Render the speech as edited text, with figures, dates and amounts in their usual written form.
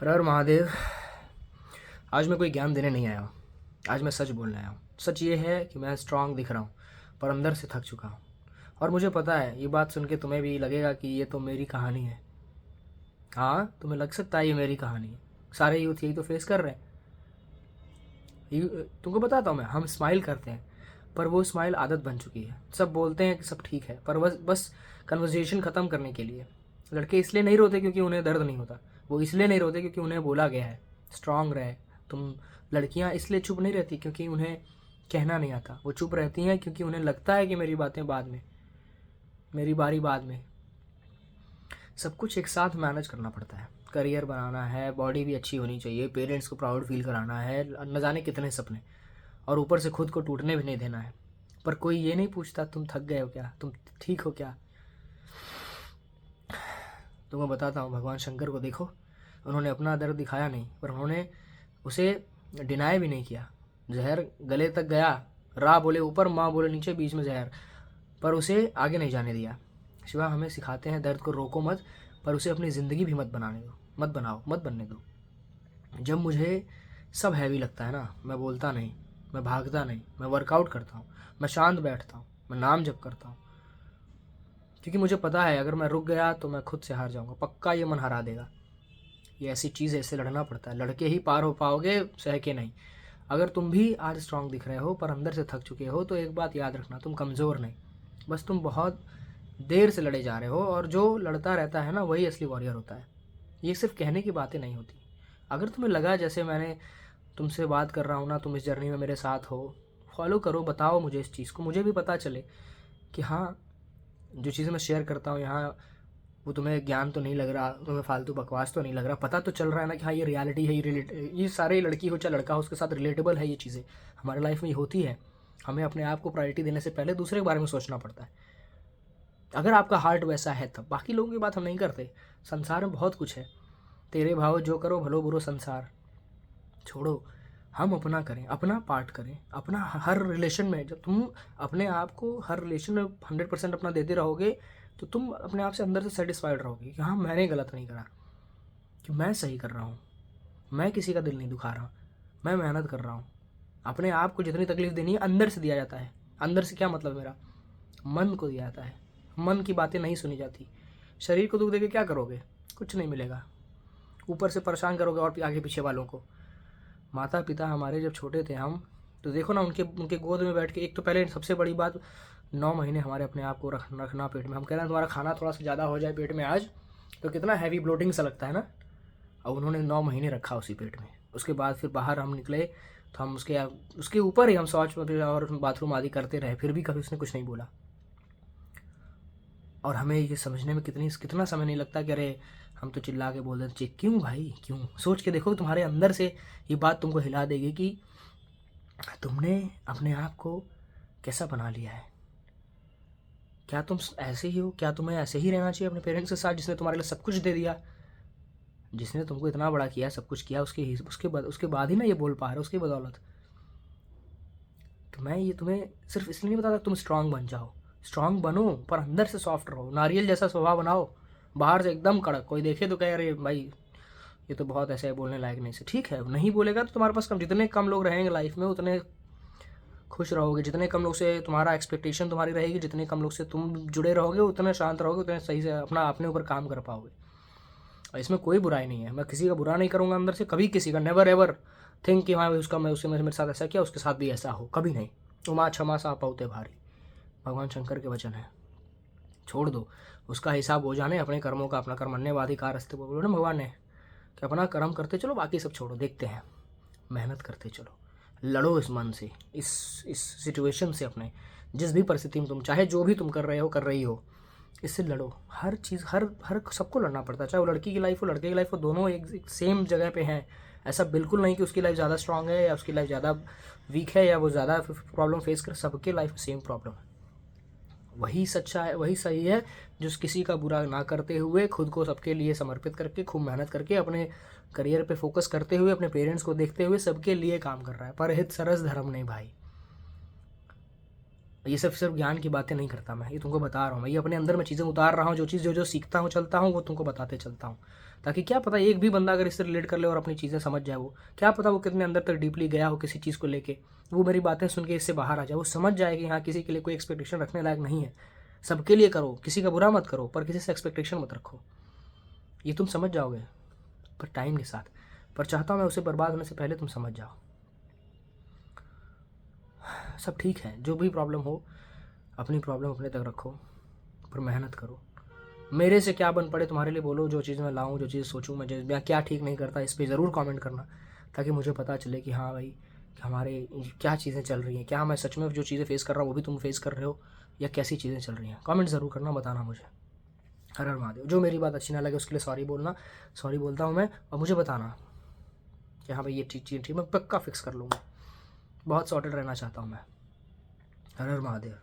हर हर महादेव। आज मैं कोई ज्ञान देने नहीं आया हूँ। आज मैं सच बोलने आया हूँ। सच ये है कि मैं स्ट्रांग दिख रहा हूँ, पर अंदर से थक चुका हूँ। और मुझे पता है ये बात सुन के तुम्हें भी लगेगा कि ये तो मेरी कहानी है। हाँ, तुम्हें लग सकता है ये मेरी कहानी है। सारे यूथ यही तो फेस कर रहे हैं। तुमको बताता हूँ मैं, हम स्माइल करते हैं पर वो स्माइल आदत बन चुकी है। सब बोलते हैं कि सब ठीक है, पर बस बस कन्वर्जेशन ख़त्म करने के लिए। लड़के इसलिए नहीं रोते क्योंकि उन्हें दर्द नहीं होता। वो इसलिए नहीं रोते क्योंकि उन्हें बोला गया है स्ट्रांग रहे तुम। लड़कियां इसलिए चुप नहीं रहती क्योंकि उन्हें कहना नहीं आता। वो चुप रहती हैं क्योंकि उन्हें लगता है कि मेरी बातें बाद में, मेरी बारी बाद में। सब कुछ एक साथ मैनेज करना पड़ता है। करियर बनाना है, बॉडी भी अच्छी होनी चाहिए, पेरेंट्स को प्राउड फील कराना है, न जाने कितने सपने, और ऊपर से खुद को टूटने भी नहीं देना है। पर कोई ये नहीं पूछता तुम थक गए हो क्या, तुम ठीक हो क्या। तो मैं बताता हूँ, भगवान शंकर को देखो, उन्होंने अपना दर्द दिखाया नहीं, पर उन्होंने उसे डिनाई भी नहीं किया। जहर गले तक गया, रा बोले ऊपर, माँ बोले नीचे, बीच में जहर, पर उसे आगे नहीं जाने दिया। शिवा हमें सिखाते हैं दर्द को रोको मत, पर उसे अपनी ज़िंदगी भी मत बनाने दो, मत बनाओ, मत बनने दो। जब मुझे सब हैवी लगता है ना, मैं बोलता नहीं, मैं भागता नहीं, मैं वर्कआउट करता हूँ, मैं शांत बैठता हूँ, मैं नाम जप करता हूँ। क्योंकि मुझे पता है अगर मैं रुक गया तो मैं खुद से हार जाऊँगा, पक्का ये मन हरा देगा। ये ऐसी चीज़ है, इससे लड़ना पड़ता है। लड़के ही पार हो पाओगे, सह के नहीं। अगर तुम भी आज स्ट्रांग दिख रहे हो पर अंदर से थक चुके हो, तो एक बात याद रखना, तुम कमज़ोर नहीं, बस तुम बहुत देर से लड़े जा रहे हो। और जो लड़ता रहता है ना, वही असली वॉरियर होता है। ये सिर्फ कहने की बातें नहीं होती। अगर तुम्हें लगा जैसे मैंने तुमसे बात कर रहा हूँ ना, तुम इस जर्नी में मेरे साथ हो, फॉलो करो, बताओ मुझे इस चीज़ को, मुझे भी पता चले कि हाँ, जो चीज़ें मैं शेयर करता हूँ यहाँ, वो तुम्हें ज्ञान तो नहीं लग रहा, तुम्हें फालतू बकवास तो नहीं लग रहा। पता तो चल रहा है ना कि हाँ ये रियलिटी है, ये सारे लड़की हो चाहे लड़का हो, उसके साथ रिलेटेबल है ये चीज़ें, हमारे लाइफ में ये होती है। हमें अपने आप को प्रायोरिटी देने से पहले दूसरे के बारे में सोचना पड़ता है। अगर आपका हार्ट वैसा है तब। बाकी लोगों की बात हम नहीं करते। संसार में बहुत कुछ है। तेरे भाव जो करो भलो बुरो संसार, छोड़ो। हम अपना करें, अपना पार्ट करें, अपना हर रिलेशन में। जब तुम अपने आप को हर रिलेशन में 100% अपना देते रहोगे, तो तुम अपने आप से अंदर से सेटिस्फाइड रहोगे कि हाँ मैंने गलत नहीं करा, कि मैं सही कर रहा हूँ, मैं किसी का दिल नहीं दुखा रहा, मैं मेहनत कर रहा हूँ। अपने आप को जितनी तकलीफ देनी है अंदर से दिया जाता है। अंदर से क्या मतलब, मेरा मन को दिया जाता है। मन की बातें नहीं सुनी जाती। शरीर को दुख देके क्या करोगे, कुछ नहीं मिलेगा। ऊपर से परेशान करोगे और आगे पीछे वालों को। माता पिता हमारे जब छोटे थे हम, तो देखो ना, उनके उनके गोद में बैठ के, एक तो पहले सबसे बड़ी बात, 9 महीने हमारे अपने आप को रखना पेट में। हम कह रहे हैं तुम्हारा खाना थोड़ा सा ज़्यादा हो जाए पेट में आज, तो कितना हैवी ब्लोटिंग सा लगता है ना। और उन्होंने 9 महीने रखा उसी पेट में। उसके बाद फिर बाहर हम निकले तो हम उसके ऊपर ही हम शौच और बाथरूम आदि करते रहे, फिर भी कभी उसने कुछ नहीं बोला। और हमें ये समझने में कितना समय नहीं लगता कि अरे हम तो चिल्ला के बोल देते, क्यों भाई क्यों। सोच के देखो, तुम्हारे अंदर से ये बात तुमको हिला देगी कि तुमने अपने आप को कैसा बना लिया है। क्या तुम ऐसे ही हो, क्या तुम्हें ऐसे ही रहना चाहिए अपने पेरेंट्स के साथ, जिसने तुम्हारे लिए सब कुछ दे दिया, जिसने तुमको इतना बड़ा किया, सब कुछ किया, उसके बाद ही ना ये बोल पा रहे हो, उसकी बदौलत। तो मैं ये तुम्हें सिर्फ इसलिए नहीं बताता तुम स्ट्रांग बन जाओ। स्ट्रांग बनो पर अंदर से सॉफ्ट रहो, नारियल जैसा स्वभाव बनाओ। बाहर से एकदम कड़क, कोई देखे तो कहे अरे भाई ये तो बहुत ऐसे है, बोलने लायक नहीं से। ठीक है, नहीं बोलेगा तो तुम्हारे पास जितने कम लोग रहेंगे लाइफ में, उतने खुश रहोगे। जितने कम लोग से तुम्हारा एक्सपेक्टेशन तुम्हारी रहेगी, जितने कम लोग से तुम जुड़े रहोगे, उतने शांत रहोगे, उतने सही से अपने ऊपर काम कर पाओगे। और इसमें कोई बुराई नहीं है, मैं किसी का बुरा नहीं करूँगा अंदर से, कभी किसी का, नेवर एवर थिंक कि हाँ उसका मैं उससे मेरे साथ ऐसा किया, उसके साथ भी ऐसा हो, कभी नहीं। उमा क्षमा सा पाउते भारी, भगवान शंकर के वचन है। छोड़ दो, उसका हिसाब हो जाने, अपने कर्मों का अपना कर्मण्यवाधिकार अस्ते बोलो ना भगवान ने, कि अपना कर्म करते चलो, बाकी सब छोड़ो, देखते हैं। मेहनत करते चलो, लड़ो इस मन से, इस सिचुएशन से, अपने जिस भी परिस्थिति में तुम, चाहे जो भी तुम कर रहे हो कर रही हो, इससे लड़ो। हर चीज़, हर हर सबको लड़ना पड़ता है, चाहे वो लड़की की लाइफ हो लड़के की लाइफ हो, दोनों एक सेम जगह पे हैं। ऐसा बिल्कुल नहीं कि उसकी लाइफ ज़्यादा स्ट्रांग है या उसकी लाइफ ज़्यादा वीक है, या वो ज़्यादा प्रॉब्लम फेस कर, सबके लाइफ में सेम प्रॉब्लम है। वही सच्चा है, वही सही है, जो किसी का बुरा ना करते हुए, खुद को सबके लिए समर्पित करके, खूब मेहनत करके, अपने करियर पे फोकस करते हुए, अपने पेरेंट्स को देखते हुए, सबके लिए काम कर रहा है। परहित सरस धर्म नहीं भाई। ये सिर्फ ज्ञान की बातें नहीं करता मैं, ये तुमको बता रहा हूँ। मैं ये अपने अंदर में चीज़ें उतार रहा हूँ, जो चीज़ जो जो सीखता हूँ चलता हूँ, वो तुमको बताते चलता हूँ, ताकि क्या पता एक भी बंदा अगर इससे रिलेट कर ले और अपनी चीज़ें समझ जाए, वो क्या पता वो कितने अंदर तक डीपली गया हो किसी चीज़ को लेके, वो मेरी बातें सुन के इससे बाहर आ जाए, वो समझ जाए कि हाँ किसी के लिए कोई एक्सपेक्टेशन रखने लायक नहीं है। सबके लिए करो, किसी का बुरा मत करो, पर किसी से एक्सपेक्टेशन मत रखो। ये तुम समझ जाओगे पर टाइम के साथ, पर चाहता हूँ मैं उसे बर्बाद होने से पहले तुम समझ जाओ। सब ठीक है, जो भी प्रॉब्लम हो अपनी प्रॉब्लम अपने तक रखो, पर मेहनत करो। मेरे से क्या बन पड़े तुम्हारे लिए बोलो, जो चीज़ मैं लाऊं, जो चीज़ सोचूं मैं क्या ठीक नहीं करता, इस पर ज़रूर कमेंट करना, ताकि मुझे पता चले कि हाँ भाई कि हमारे क्या चीज़ें चल रही हैं, क्या मैं सच में जो चीज़ें फेस कर रहा हूँ वो भी तुम फेस कर रहे हो, या कैसी चीज़ें चल रही हैं। कमेंट ज़रूर करना, बताना मुझे। हर हर महादेव। जो मेरी बात अच्छी ना लगे उसके लिए सॉरी बोलना, सॉरी बोलता हूँ मैं, और मुझे बताना कि हाँ भाई ये चीज़ ठीक, मैं पक्का फिक्स कर लूँगा। बहुत सॉर्टेड रहना चाहता हूँ मैं। हर हर महादेव।